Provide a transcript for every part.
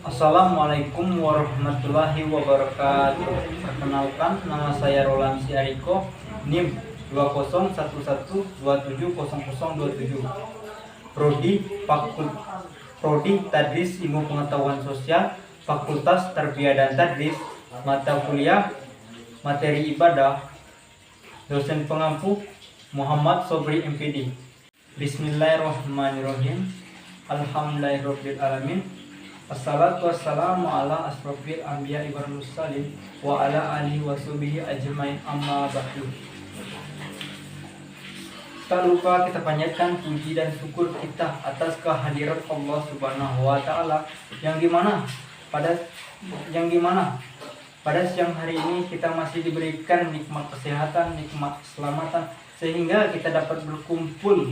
Assalamualaikum warahmatullahi wabarakatuh. Perkenalkan, nama saya Roland Siariko, NIM 2011270027. Prodi Tadris Ilmu Pengetahuan Sosial, Fakultas Tarbiyah dan Tadris, mata kuliah materi ibadah, dosen pengampu Muhammad Sobri MPD. Bismillahirrahmanirrahim. Alhamdulillahirabbil alamin. Assalatu wassalamu ala asrofil anbiya wal mursalin wa ala alihi washabihi ajmain, amma ba'du. Tak lupa kita panjatkan puji dan syukur kita atas kehadiran Allah Subhanahu wa taala yang dimana pada siang hari ini kita masih diberikan nikmat kesehatan, nikmat keselamatan, sehingga kita dapat berkumpul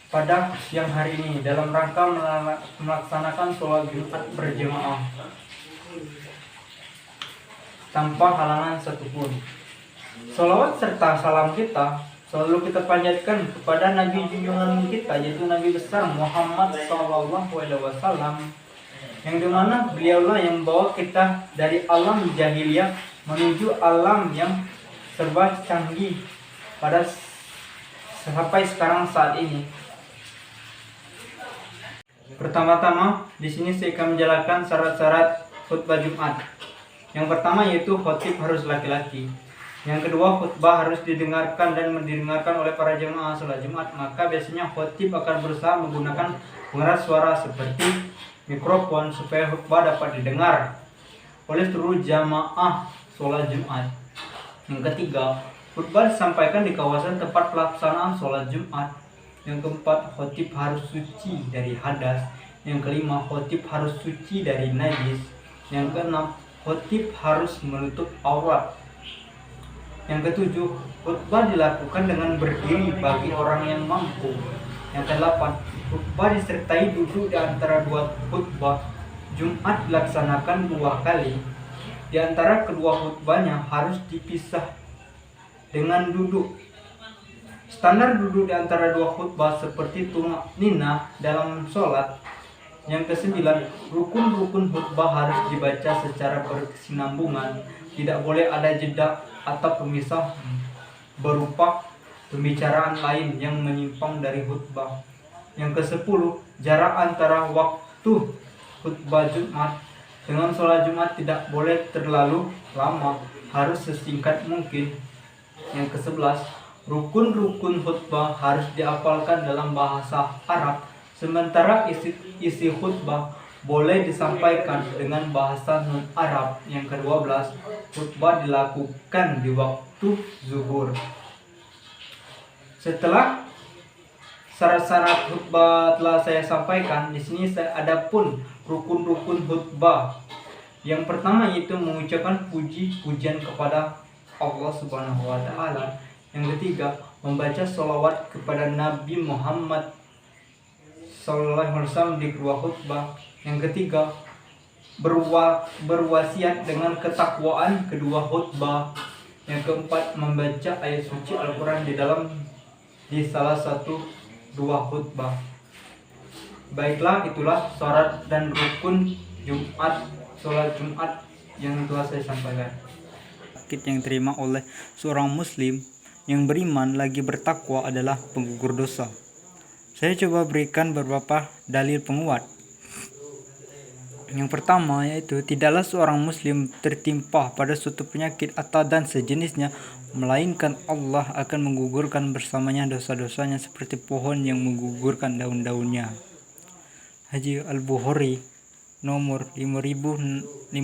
pada siang hari ini dalam rangka melaksanakan sholat Jumat berjamaah tanpa halangan satupun. Sholawat serta salam kita selalu kita panjatkan kepada Nabi junjungan kita, yaitu Nabi besar Muhammad SAW, yang dimana beliaulah yang membawa kita dari alam jahiliyah menuju alam yang serba canggih pada sampai sekarang saat ini. Pertama-tama, di sini saya akan menjelaskan syarat-syarat khutbah Jumat. Yang pertama yaitu khotib harus laki-laki. Yang kedua, khutbah harus didengarkan dan didengarkan oleh para jemaah salat Jumat. Maka biasanya khotib akan berusaha menggunakan pengeras suara seperti mikrofon supaya khutbah dapat didengar oleh seluruh jamaah salat Jumat. Yang ketiga, khutbah disampaikan di kawasan tempat pelaksanaan salat Jumat. Yang keempat, khotib harus suci dari hadas. Yang kelima, khotib harus suci dari najis. Yang keenam, khotib harus menutup aurat. Yang ketujuh, khutbah dilakukan dengan berdiri bagi orang yang mampu. Yang kedelapan, khutbah disertai duduk di antara dua khutbah. Jumat dilaksanakan 2 kali. Di antara kedua khutbahnya harus dipisah dengan duduk. Standar duduk di antara dua khutbah seperti tumakninah dalam sholat. Yang kesembilan, rukun-rukun khutbah harus dibaca secara berkesinambungan. Tidak boleh ada jeda atau pemisah berupa pembicaraan lain yang menyimpang dari khutbah. Yang kesepuluh, jarak antara waktu khutbah Jumat dengan sholat Jumat tidak boleh terlalu lama, harus sesingkat mungkin. Yang kesebelas, rukun-rukun khutbah harus dihafalkan dalam bahasa Arab, sementara isi khutbah boleh disampaikan dengan bahasa non-Arab. Yang ke-12, khutbah dilakukan di waktu zuhur. Setelah syarat-syarat khutbah telah saya sampaikan, di sini ada pun rukun-rukun khutbah. Yang pertama yaitu mengucapkan puji-pujian kepada Allah Subhanahu wa taala. Yang ketiga, membaca sholawat kepada Nabi Muhammad SAW di kedua khutbah. Yang ketiga, berwasiat dengan ketakwaan kedua khutbah. Yang keempat, membaca ayat suci Al-Quran di salah satu dua khutbah. Baiklah, itulah syarat dan rukun sholat Jumat yang telah saya sampaikan. Yang terima oleh seorang muslim yang beriman lagi bertakwa adalah penggugur dosa. Saya coba berikan beberapa dalil penguat. Yang pertama yaitu tidaklah seorang muslim tertimpa pada suatu penyakit atau dan sejenisnya, melainkan Allah akan menggugurkan bersamanya dosa-dosanya seperti pohon yang menggugurkan daun-daunnya. Haji Al-Bukhari nomor 5660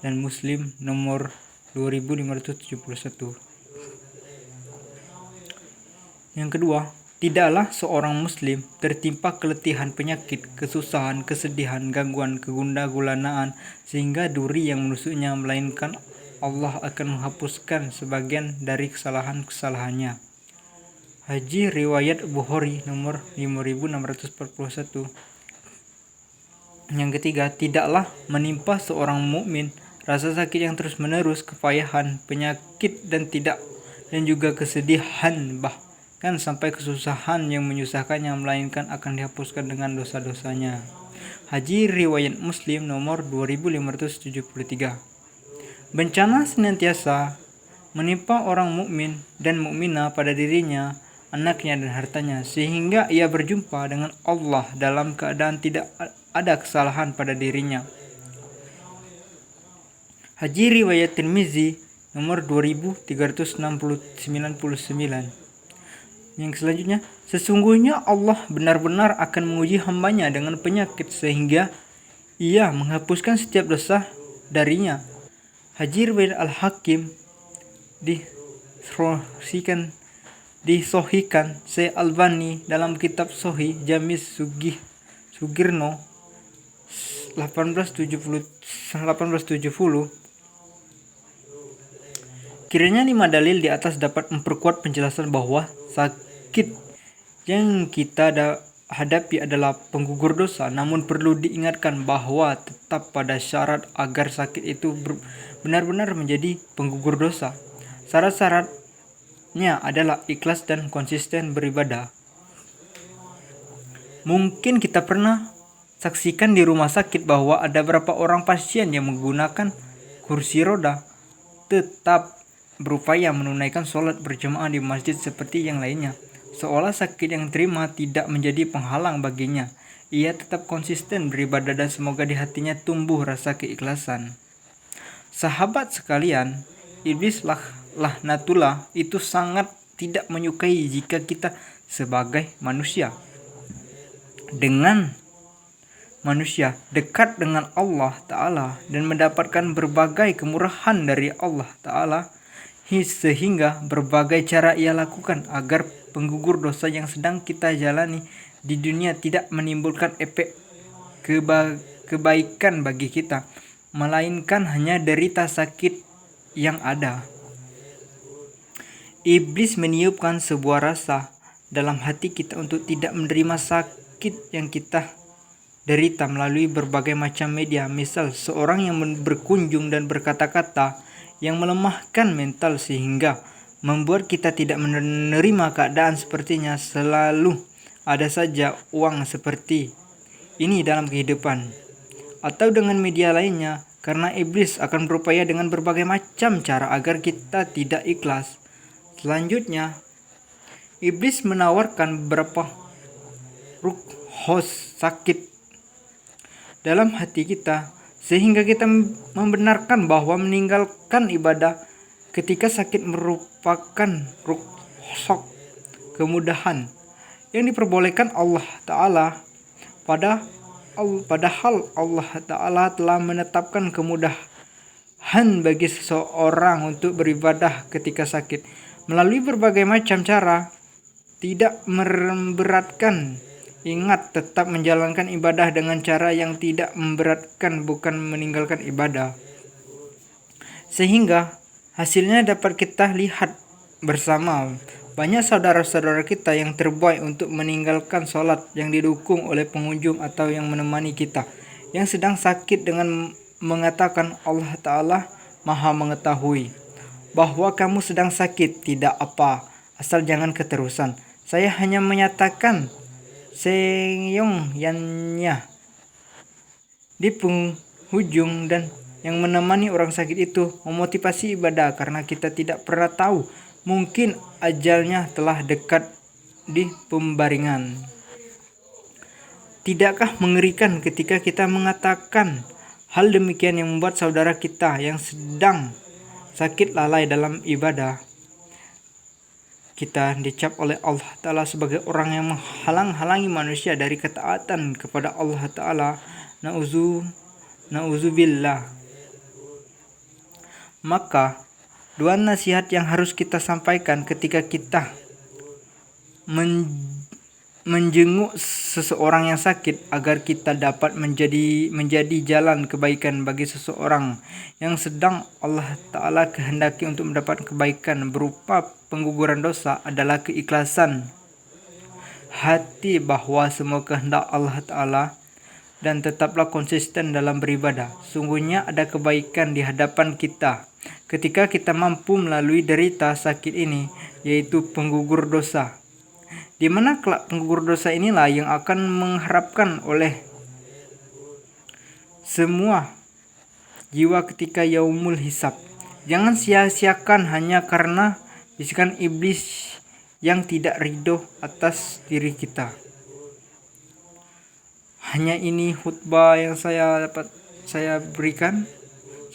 dan Muslim nomor 2571. Yang kedua, tidaklah seorang muslim tertimpa keletihan, penyakit, kesusahan, kesedihan, gangguan, kegundah-gulanaan sehingga duri yang menusuknya, melainkan Allah akan menghapuskan sebagian dari kesalahan-kesalahannya. Haji riwayat Bukhari nomor 5641. Yang ketiga, tidaklah menimpa seorang mukmin rasa sakit yang terus-menerus, kepayahan, penyakit dan juga kesedihan, bahkan sampai kesusahan yang menyusahkannya, melainkan akan dihapuskan dengan dosa-dosanya. Haji riwayat Muslim nomor 2573. Bencana senantiasa menimpa orang mukmin dan mukminah pada dirinya, anaknya dan hartanya, sehingga ia berjumpa dengan Allah dalam keadaan tidak ada kesalahan pada dirinya. Haji riwayat Tirmizi nomor 2399. Yang selanjutnya, sesungguhnya Allah benar-benar akan menguji hambanya dengan penyakit sehingga ia menghapuskan setiap dosa darinya. Haji riwayat Al-Hakim disohikan Syekh Albani dalam kitab Sohih Jamis Sugirno 1870. Kiranya 5 dalil di atas dapat memperkuat penjelasan bahwa sakit yang kita hadapi adalah penggugur dosa, namun perlu diingatkan bahwa tetap pada syarat agar sakit itu benar-benar menjadi penggugur dosa. Syarat-syaratnya adalah ikhlas dan konsisten beribadah. Mungkin kita pernah saksikan di rumah sakit bahwa ada beberapa orang pasien yang menggunakan kursi roda tetap berupaya menunaikan sholat berjamaah di masjid seperti yang lainnya, seolah sakit yang terima tidak menjadi penghalang baginya. Ia tetap konsisten beribadah dan semoga di hatinya tumbuh rasa keikhlasan. Sahabat sekalian, iblis laknatullah itu sangat tidak menyukai jika kita sebagai manusia dekat dengan Allah Ta'ala dan mendapatkan berbagai kemurahan dari Allah Ta'ala, sehingga berbagai cara ia lakukan agar penggugur dosa yang sedang kita jalani di dunia tidak menimbulkan efek kebaikan bagi kita, melainkan hanya derita sakit yang ada. Iblis meniupkan sebuah rasa dalam hati kita untuk tidak menerima sakit yang kita derita melalui berbagai macam media. Misal, seorang yang berkunjung dan berkata-kata yang melemahkan mental sehingga membuat kita tidak menerima keadaan sepertinya. Selalu ada saja uang seperti ini dalam kehidupan, atau dengan media lainnya, karena iblis akan berupaya dengan berbagai macam cara agar kita tidak ikhlas. Selanjutnya, iblis menawarkan beberapa rukhos sakit dalam hati kita, sehingga kita membenarkan bahwa meninggalkan ibadah ketika sakit merupakan rukhsah kemudahan yang diperbolehkan Allah Ta'ala. Padahal Allah Ta'ala telah menetapkan kemudahan bagi seseorang untuk beribadah ketika sakit melalui berbagai macam cara, tidak memberatkan. Ingat, tetap menjalankan ibadah dengan cara yang tidak memberatkan, bukan meninggalkan ibadah. Sehingga hasilnya dapat kita lihat bersama. Banyak saudara-saudara kita yang terbuai untuk meninggalkan sholat yang didukung oleh pengunjung atau yang menemani kita yang sedang sakit dengan mengatakan Allah Ta'ala Maha mengetahui bahwa kamu sedang sakit, tidak apa, asal jangan keterusan. Saya hanya menyatakan seyogyanya di penghujung, dan yang menemani orang sakit itu memotivasi ibadah karena kita tidak pernah tahu, mungkin ajalnya telah dekat di pembaringan. Tidakkah mengerikan ketika kita mengatakan hal demikian yang membuat saudara kita yang sedang sakit lalai dalam ibadah? Kita dicap oleh Allah Ta'ala sebagai orang yang menghalang-halangi manusia dari ketaatan kepada Allah Ta'ala. Na'udzubillah. Maka dua nasihat yang harus kita sampaikan ketika kita menjenguk seseorang yang sakit agar kita dapat menjadi jalan kebaikan bagi seseorang yang sedang Allah Ta'ala kehendaki untuk mendapat kebaikan berupa pengguguran dosa adalah keikhlasan hati bahwa semua kehendak Allah Ta'ala, dan tetaplah konsisten dalam beribadah. Sungguhnya ada kebaikan di hadapan kita ketika kita mampu melalui derita sakit ini, yaitu penggugur dosa, di mana kelak penggugur dosa inilah yang akan mengharapkan oleh semua jiwa ketika yaumul hisab. Jangan sia-siakan hanya karena bisikan iblis yang tidak ridho atas diri kita. Hanya ini khutbah yang saya berikan.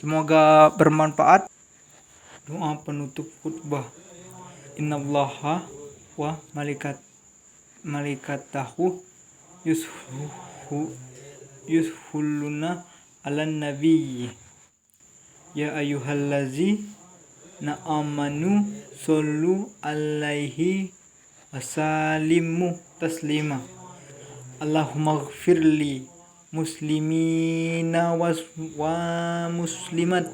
Semoga bermanfaat. Doa penutup khutbah. Innallaha wa malaikatahu yushalluna 'alan nabiy. Ya ayyuhallazina amanu shollu 'alaihi wasallimu taslima. Allahumma ighfirli muslimina wa muslimat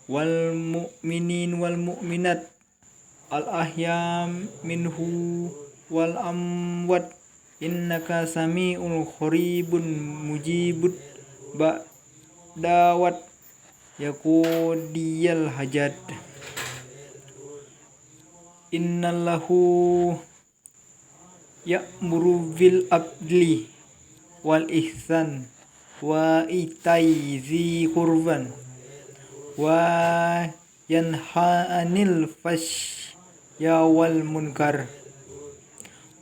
wal mu'minin wal mu'minat al ahya minhu wal amwat innaka sami'ul qaribun mujibud dawat yaqudiyal hajat. Innallahu ya'muru bil adli wal ihsan wa itai zi qurban wa yanha anil fasya wal munkar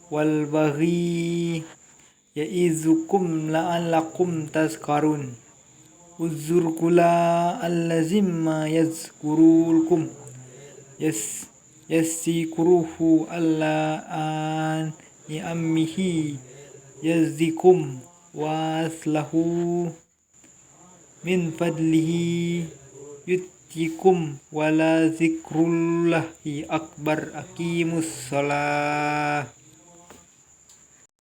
wal baghi ya'izukum la'allakum tazkarun. Uzzurkula allazimma yazkurukum yasikuruhu alla an ni'ammihi yazikum wa aslahu min fadlihi yutikum wala zikrullahi akbar. Aqimus shalah.